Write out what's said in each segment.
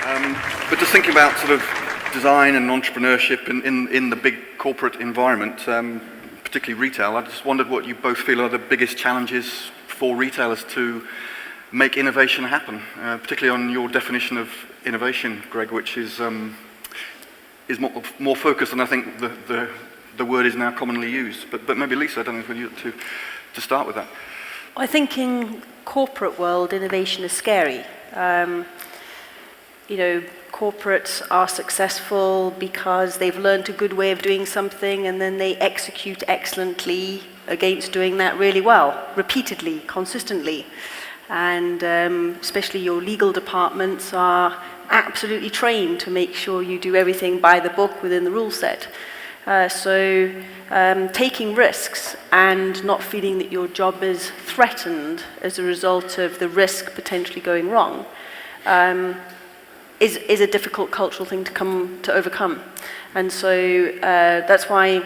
But just thinking about sort of design and entrepreneurship in the big corporate environment, particularly retail, I just wondered what you both feel are the biggest challenges for retailers to make innovation happen, particularly on your definition of innovation, Greg, which is more focused than I think the word is now commonly used. But maybe Lisa, I don't know if you want to start with that. I think in corporate world, innovation is scary. Corporates are successful because they've learned a good way of doing something and then they execute excellently against doing that really well, repeatedly, consistently. And especially your legal departments are absolutely trained to make sure you do everything by the book within the rule set. So taking risks and not feeling that your job is threatened as a result of the risk potentially going wrong is a difficult cultural thing to overcome. And so that's why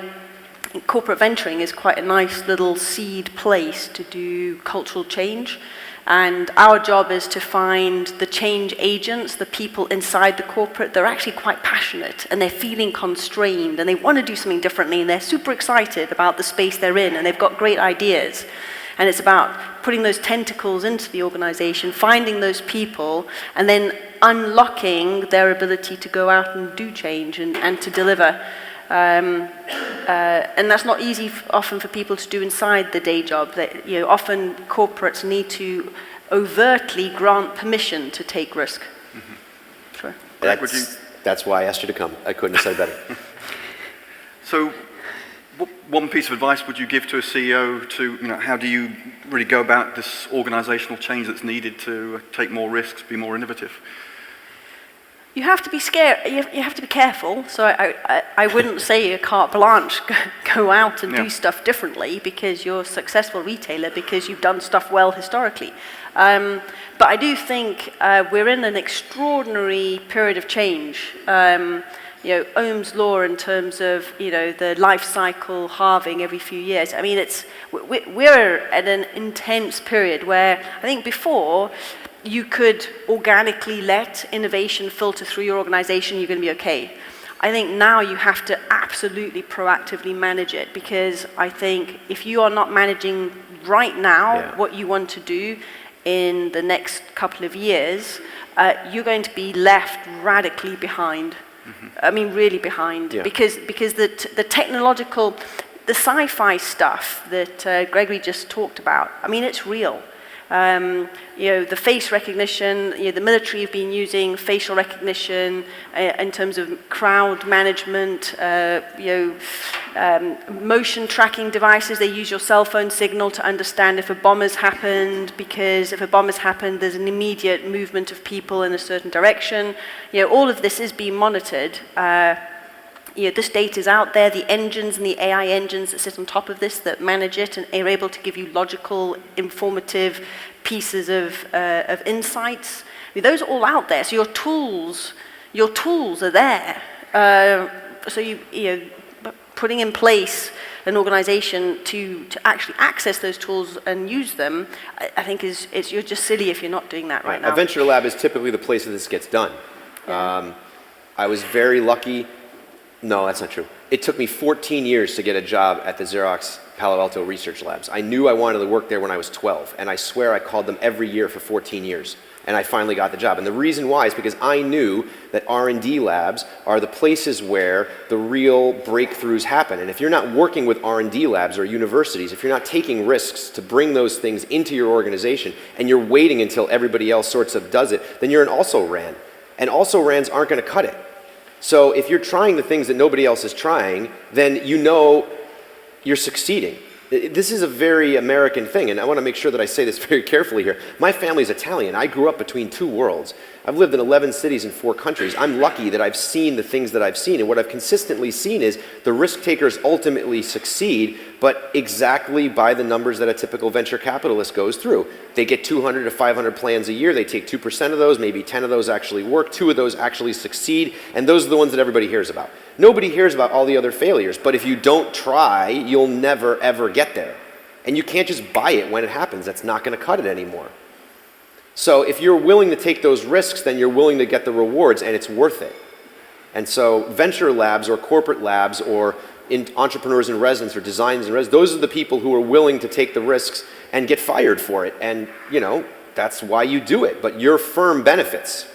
corporate venturing is quite a nice little seed place to do cultural change. And our job is to find the change agents, the people inside the corporate. They're actually quite passionate and they're feeling constrained and they want to do something differently and they're super excited about the space they're in and they've got great ideas. And it's about putting those tentacles into the organization, finding those people, and then unlocking their ability to go out and do change and to deliver. And that's not easy often for people to do inside the day job. Often corporates need to overtly grant permission to take risk. Mm-hmm. Sure. That's why I asked you to come. I couldn't have said better. So, what one piece of advice would you give to a CEO to, how do you really go about this organizational change that's needed to take more risks, be more innovative? You have to be scared. You have to be careful. So I wouldn't say a carte blanche, go out and do stuff differently because you're a successful retailer because you've done stuff well historically. But I do think we're in an extraordinary period of change. Ohm's law in terms of the life cycle halving every few years. I mean, we're at an intense period where I think before you could organically let innovation filter through your organization, you're going to be okay. I think now you have to absolutely proactively manage it because I think if you are not managing right now what you want to do in the next couple of years, you're going to be left radically behind. Mm-hmm. I mean, really behind, because the technological, the sci-fi stuff that Gregory just talked about, I mean, it's real. The face recognition, the military have been using facial recognition in terms of crowd management, motion tracking devices. They use your cell phone signal to understand if a bomb has happened, because if a bomb has happened, there's an immediate movement of people in a certain direction. All of this is being monitored. This data is out there, the engines and the AI engines that sit on top of this that manage it and are able to give you logical, informative pieces of insights. I mean, those are all out there. So your tools are there. So putting in place an organization to actually access those tools and use them, I think you're just silly if you're not doing that right now. A venture lab is typically the place that this gets done. Yeah. I was very lucky. No, that's not true. It took me 14 years to get a job at the Xerox Palo Alto Research Labs. I knew I wanted to work there when I was 12, and I swear I called them every year for 14 years, and I finally got the job. And the reason why is because I knew that R&D labs are the places where the real breakthroughs happen. And if you're not working with R&D labs or universities, if you're not taking risks to bring those things into your organization, and you're waiting until everybody else sorts of does it, then you're an also-ran. And also-rans aren't going to cut it. So if you're trying the things that nobody else is trying, then you're succeeding. This is a very American thing, and I want to make sure that I say this very carefully here. My family's Italian. I grew up between two worlds. I've lived in 11 cities in 4 countries. I'm lucky that I've seen the things that I've seen, and what I've consistently seen is the risk takers ultimately succeed, but exactly by the numbers that a typical venture capitalist goes through. They get 200 to 500 plans a year. They take 2% of those, maybe 10 of those actually work, 2 of those actually succeed, and those are the ones that everybody hears about. Nobody hears about all the other failures, but if you don't try, you'll never ever get there. And you can't just buy it when it happens. That's not going to cut it anymore. So if you're willing to take those risks, then you're willing to get the rewards, and it's worth it. And so venture labs or corporate labs or entrepreneurs in residence or designers in residence, those are the people who are willing to take the risks and get fired for it. And, you know, that's why you do it. But your firm benefits.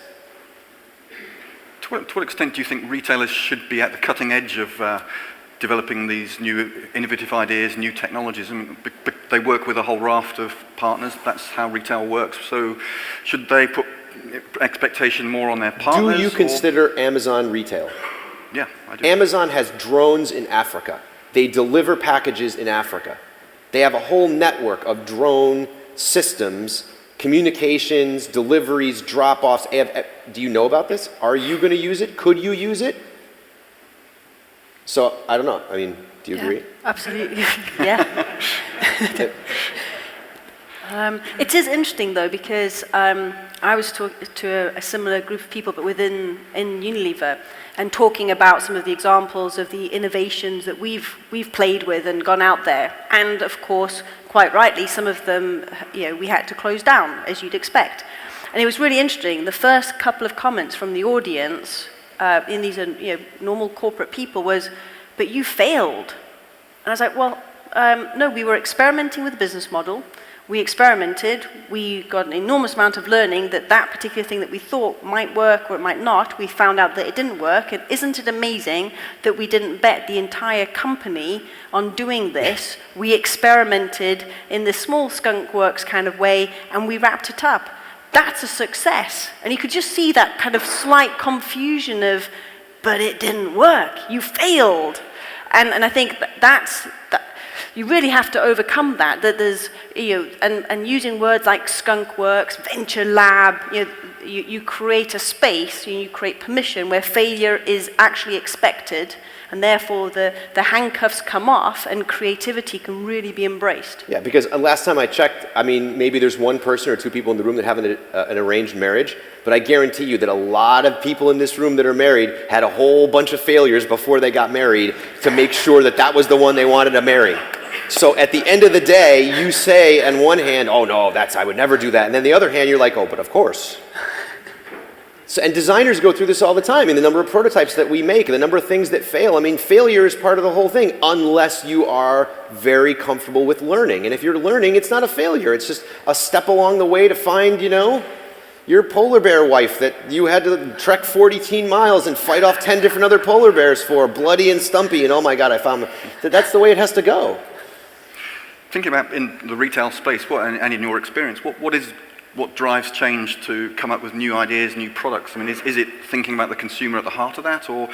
To what extent do you think retailers should be at the cutting edge of developing these new innovative ideas, new technologies? I mean, they work with a whole raft of partners. That's how retail works. So should they put expectation more on their partners? Do you consider Amazon retail? Yeah, I do. Amazon has drones in Africa. They deliver packages in Africa. They have a whole network of drone systems, communications, deliveries, drop-offs. Do you know about this? Are you going to use it? Could you use it? So, I don't know. I mean, do you agree? Absolutely, yeah. It is interesting, though, because I was talking to a similar group of people, but in Unilever, and talking about some of the examples of the innovations that we've played with and gone out there. And, of course, quite rightly, some of them, you know, we had to close down, as you'd expect. And it was really interesting. The first couple of comments from the audience in these normal corporate people was, "But you failed." And I was like, well, no, we were experimenting with the business model. We experimented. We got an enormous amount of learning that particular thing that we thought might work or it might not, we found out that it didn't work. And isn't it amazing that we didn't bet the entire company on doing this? We experimented in this small skunk works kind of way, and we wrapped it up. That's a success. And you could just see that kind of slight confusion of, but it didn't work. You failed. And I think that you really have to overcome that there's, and using words like skunk works, venture lab, you create a space, you create permission where failure is actually expected, and therefore the handcuffs come off and creativity can really be embraced. Yeah, because last time I checked, I mean, maybe there's one person or two people in the room that have an arranged marriage, but I guarantee you that a lot of people in this room that are married had a whole bunch of failures before they got married to make sure that was the one they wanted to marry. So at the end of the day, you say on one hand, oh no, I would never do that. And then the other hand, you're like, oh, but of course. So, and designers go through this all the time. I mean, the number of prototypes that we make, the number of things that fail. I mean, failure is part of the whole thing, unless you are very comfortable with learning. And if you're learning, it's not a failure. It's just a step along the way to find, your polar bear wife that you had to trek 14 miles and fight off 10 different other polar bears for, bloody and stumpy, and oh my God, I found that's the way it has to go. Thinking about in the retail space, and in your experience, what drives change to come up with new ideas, new products? I mean, is it thinking about the consumer at the heart of that, or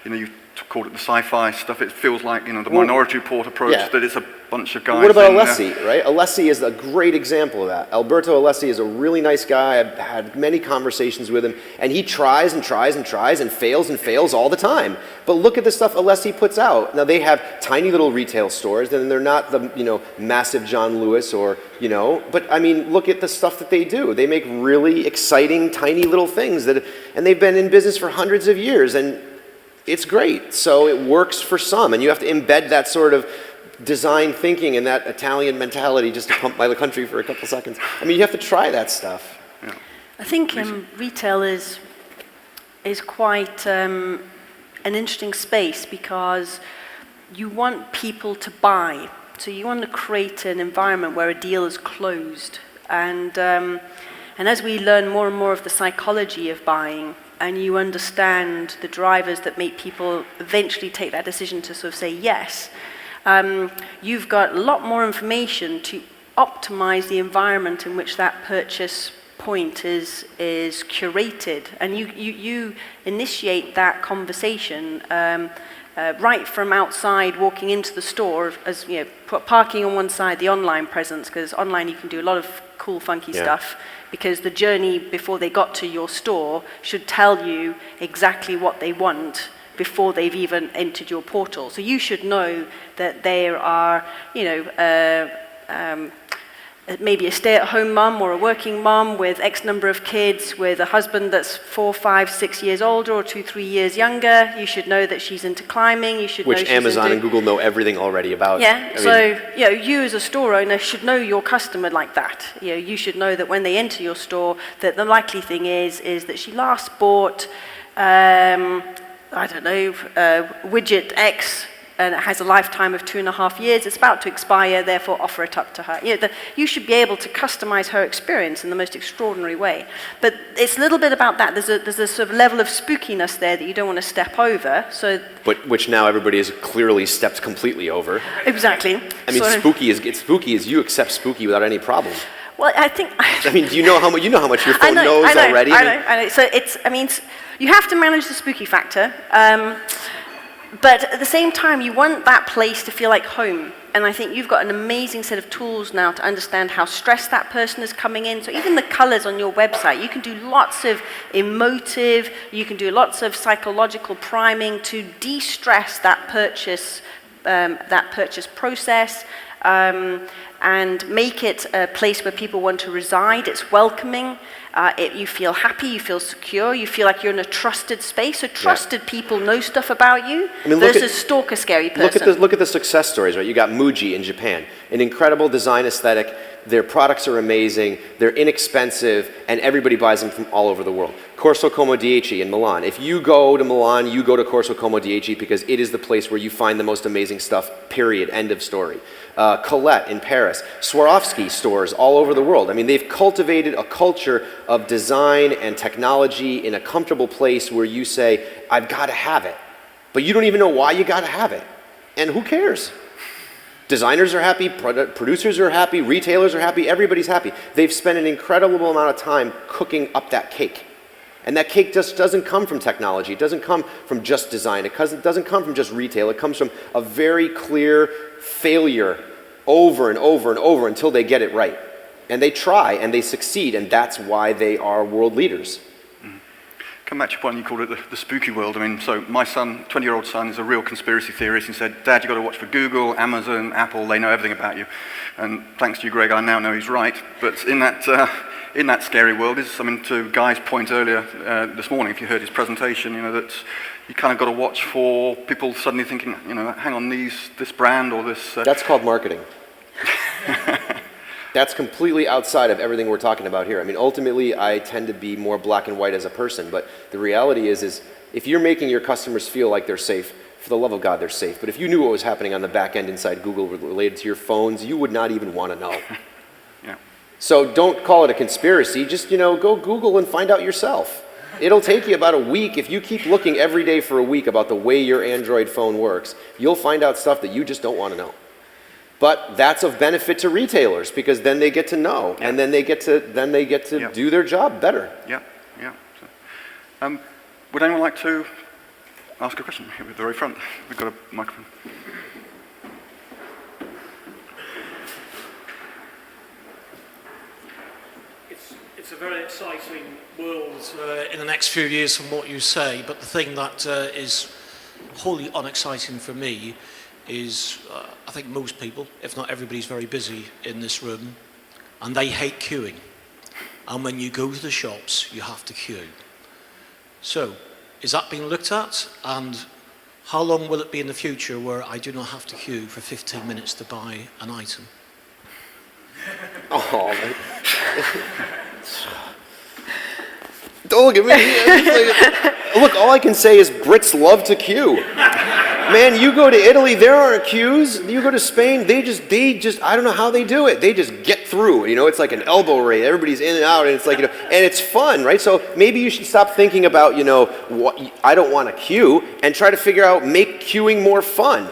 you called it the sci-fi stuff? It feels like the Minority Report approach, that it's a bunch of guys. What about Alessi, right? Alessi is a great example of that. Alberto Alessi is a really nice guy. I've had many conversations with him, and he tries and tries and tries and fails all the time. But look at the stuff Alessi puts out. Now they have tiny little retail stores, and they're not the massive John Lewis or But I mean, look at the stuff that they do. They make really exciting tiny little things and they've been in business for hundreds of years, and it's great. So it works for some, and you have to embed that sort of design thinking and that Italian mentality just to pump by the country for a couple seconds. I mean, you have to try that stuff. Yeah. I think retail is quite an interesting space because you want people to buy. So you want to create an environment where a deal is closed. And as we learn more and more of the psychology of buying, and you understand the drivers that make people eventually take that decision to sort of say yes, you've got a lot more information to optimize the environment in which that purchase point is curated. And you initiate that conversation right from outside, walking into the store, as parking on one side, the online presence, because online you can do a lot of cool, funky stuff, because the journey before they got to your store should tell you exactly what they want before they've even entered your portal. So you should know that there are, maybe a stay-at-home mum or a working mum with X number of kids, with a husband that's 4, 5, 6 years older or 2, 3 years younger. You should know that she's into climbing. You should know Which Amazon and Google know everything already about. Yeah, you as a store owner should know your customer like that. You should know that when they enter your store, that the likely thing is that she last bought, I don't know, widget X, and it has a lifetime of 2.5 years. It's about to expire, therefore offer it up to her. You should be able to customize her experience in the most extraordinary way. But it's a little bit about that. There's a sort of level of spookiness there that you don't want to step over. But which now everybody has clearly stepped completely over. Exactly. I mean, spooky is you accept spooky without any problem. Well, I think. I mean, do you know how much your phone knows already? I know. So you have to manage the spooky factor. But at the same time, you want that place to feel like home. And I think you've got an amazing set of tools now to understand how stressed that person is coming in. So even the colors on your website, you can do lots of emotive, you can do lots of psychological priming to de-stress that purchase process. And make it a place where people want to reside. It's welcoming. You feel happy, you feel secure, you feel like you're in a trusted space. So trusted people know stuff about you versus stalker scary person. Look at the success stories, right? You got Muji in Japan, an incredible design aesthetic. Their products are amazing, they're inexpensive, and everybody buys them from all over the world. Corso Como Dieci in Milan. If you go to Milan, you go to Corso Como Dieci because it is the place where you find the most amazing stuff, period, end of story. Colette in Paris. Swarovski stores all over the world. I mean, they've cultivated a culture of design and technology in a comfortable place where you say, I've got to have it. But you don't even know why you got to have it. And who cares? Designers are happy, producers are happy, retailers are happy, everybody's happy. They've spent an incredible amount of time cooking up that cake. And that cake just doesn't come from technology. It doesn't come from just design. It doesn't come from just retail. It comes from a very clear failure over and over and over until they get it right. And they try and they succeed, and that's why they are world leaders. Come back to your point, you called it the spooky world. I mean, so my son, 20-year-old son, is a real conspiracy theorist. He said, Dad, you've got to watch for Google, Amazon, Apple, they know everything about you. And thanks to you, Greg, I now know he's right. But in that scary world is, I mean, to Guy's point earlier this morning, if you heard his presentation, that you kind of got to watch for people suddenly thinking, hang on, this brand or this... That's called marketing. That's completely outside of everything we're talking about here. I mean, ultimately, I tend to be more black and white as a person, but the reality is if you're making your customers feel like they're safe, for the love of God, they're safe. But if you knew what was happening on the back end inside Google related to your phones, you would not even want to know. Yeah. So don't call it a conspiracy. Just, go Google and find out yourself. It'll take you about a week. If you keep looking every day for a week about the way your Android phone works, you'll find out stuff that you just don't want to know. But that's of benefit to retailers because then they get to know, and then they get to do their job better. Yeah. So, would anyone like to ask a question here at the very front? We've got a microphone. It's a very exciting world in the next few years from what you say, but the thing that is wholly unexciting for me is I think most people, if not everybody's very busy in this room, and they hate queuing. And when you go to the shops, you have to queue. So, is that being looked at? And how long will it be in the future where I do not have to queue for 15 minutes to buy an item? Oh, don't look at me. Look, all I can say is Brits love to queue. Man, you go to Italy, there aren't queues. You go to Spain, they just, I don't know how they do it. They just get through. It's like an elbow race. Everybody's in and out, and it's like, and it's fun, right? So maybe you should stop thinking about, what I don't want to queue, and try to figure out, make queuing more fun.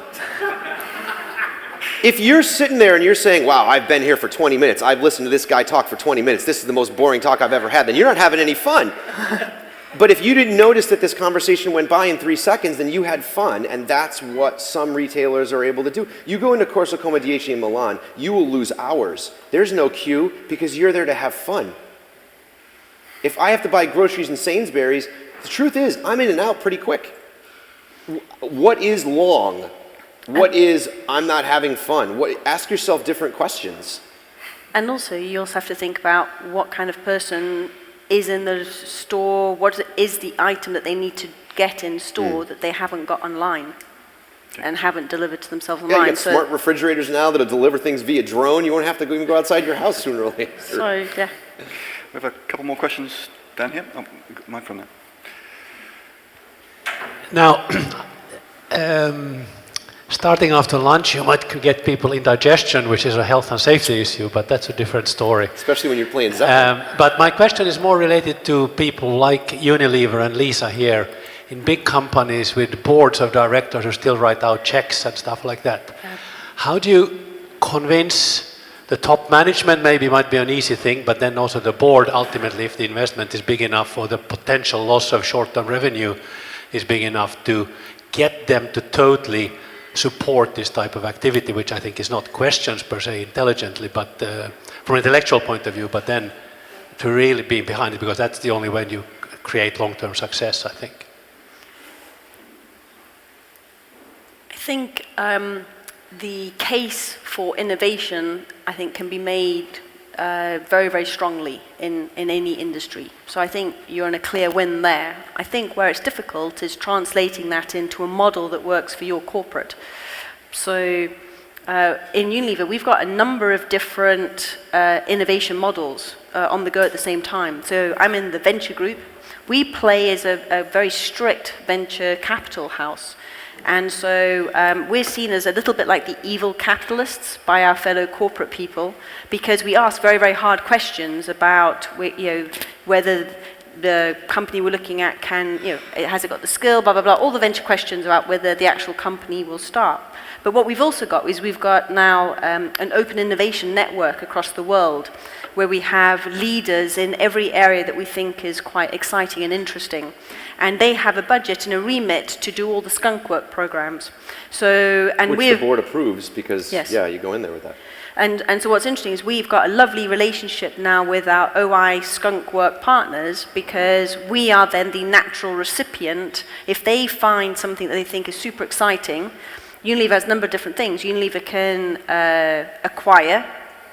If you're sitting there and you're saying, wow, I've been here for 20 minutes, I've listened to this guy talk for 20 minutes, this is the most boring talk I've ever had, then you're not having any fun. But if you didn't notice that this conversation went by in 3 seconds, then you had fun, and that's what some retailers are able to do. You go into Corso Como Dieci in Milan, you will lose hours. There's no queue because you're there to have fun. If I have to buy groceries in Sainsbury's, the truth is I'm in and out pretty quick. What is long? What is I'm not having fun? Ask yourself different questions. And also, you also have to think about what kind of person is in the store, what is the item that they need to get in store that they haven't got online and haven't delivered to themselves online. Yeah, you get smart refrigerators now that'll deliver things via drone. You won't have to even go outside your house sooner or later. So, yeah. We have a couple more questions down here. Oh, microphone there. Now, starting after lunch, you might get people indigestion, which is a health and safety issue, but that's a different story. Especially when you're playing Zeppelin. But my question is more related to people like Unilever and Lisa here, in big companies with boards of directors who still write out checks and stuff like that. How do you convince the top management? Maybe might be an easy thing, but then also the board, ultimately, if the investment is big enough or the potential loss of short-term revenue is big enough, to get them to totally support this type of activity, which I think is not questions per se intelligently, but from an intellectual point of view, but then to really be behind it, because that's the only way you create long-term success, I think. I think the case for innovation, I think, can be made very, very strongly in any industry. So I think you're in a clear win there. I think where it's difficult is translating that into a model that works for your corporate. So in Unilever, we've got a number of different innovation models on the go at the same time. So I'm in the venture group. We play as a very strict venture capital house. And so we're seen as a little bit like the evil capitalists by our fellow corporate people, because we ask very, very hard questions about whether the company we're looking at has it got the skill, blah, blah, blah, all the venture questions about whether the actual company will start. But what we've also got is we've got now an open innovation network across the world, where we have leaders in every area that we think is quite exciting and interesting. And they have a budget and a remit to do all the skunk work programs. Which the board approves, because, yes. Yeah, you go in there with that. And so what's interesting is we've got a lovely relationship now with our OI skunk work partners, because we are then the natural recipient. If they find something that they think is super exciting, Unilever has a number of different things. Unilever can acquire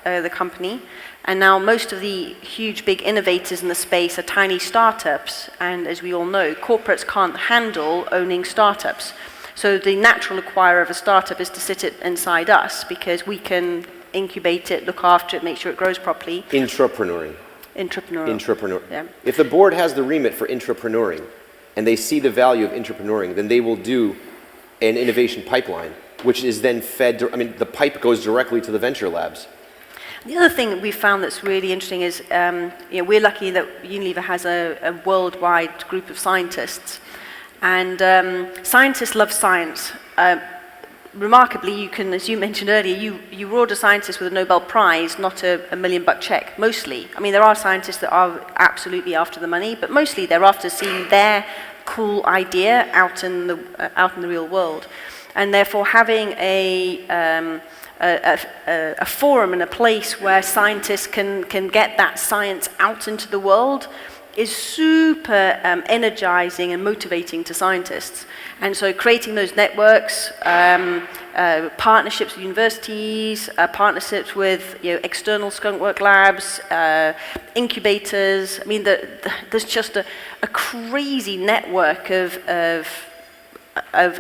the company, and now most of the huge big innovators in the space are tiny startups, and as we all know, corporates can't handle owning startups. So the natural acquirer of a startup is to sit it inside us, because we can incubate it, look after it, make sure it grows properly. Intrapreneurial. Yeah. If the board has the remit for intrapreneuring, and they see the value of intrapreneuring, then they will do an innovation pipeline, which is then fed, the pipe goes directly to the venture labs. The other thing that we've found that's really interesting is, we're lucky that Unilever has a worldwide group of scientists, and scientists love science. Remarkably, you can, as you mentioned earlier, you reward a scientist with a Nobel Prize, not a $1 million check, mostly. I mean, there are scientists that are absolutely after the money, but mostly they're after seeing their cool idea out in the real world. And therefore, having a forum and a place where scientists can get that science out into the world is super energizing and motivating to scientists. And so creating those networks, partnerships with universities, partnerships with external skunk work labs, incubators. I mean, there's just a crazy network of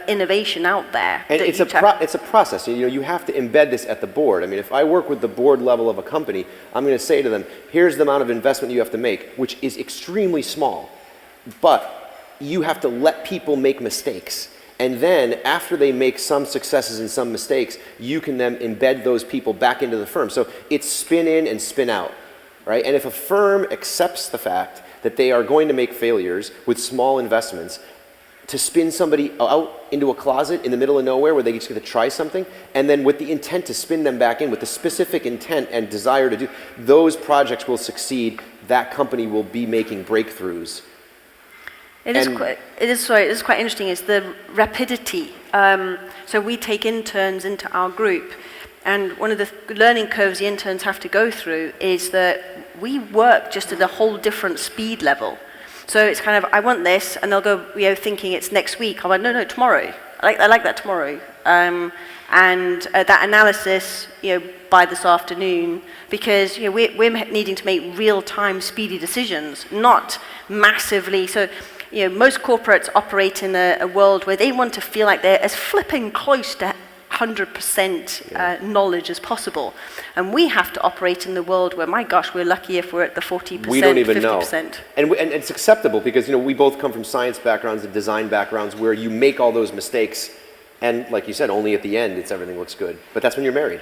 innovation out there. And it's a process. You have to embed this at the board. I mean, if I work with the board level of a company, I'm going to say to them, here's the amount of investment you have to make, which is extremely small. But you have to let people make mistakes. And then after they make some successes and some mistakes, you can then embed those people back into the firm. So it's spin in and spin out, right? And if a firm accepts the fact that they are going to make failures with small investments, to spin somebody out into a closet in the middle of nowhere where they just get to try something, and then with the intent to spin them back in, with the specific intent and desire to do, those projects will succeed. That company will be making breakthroughs. It is quite interesting, is the rapidity. So we take interns into our group, and one of the learning curves the interns have to go through is that we work just at a whole different speed level. So it's kind of, I want this, and they'll go, thinking it's next week. I'm like, no, tomorrow. I like that tomorrow. And that analysis, by this afternoon, because we're needing to make real-time, speedy decisions, not massively. So, most corporates operate in a world where they want to feel like they're as flipping close to 100% knowledge as possible. And we have to operate in the world where, my gosh, we're lucky if we're at the 40%, we don't even 50%. know. And it's acceptable because we both come from science backgrounds and design backgrounds where you make all those mistakes, and like you said, only at the end everything looks good. But that's when you're married.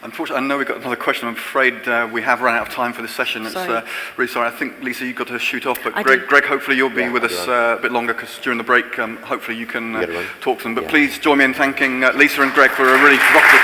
Unfortunately, I know we've got another question. I'm afraid we have run out of time for this session. Sorry. It's really sorry. I think, Lisa, you've got to shoot off, but I Greg, do. Greg, hopefully you'll be Yeah, with I'll us be on. a bit longer, because during the break, hopefully you can You gotta run. talk to them. But Yeah. please join me in thanking Lisa and Greg for a really provocative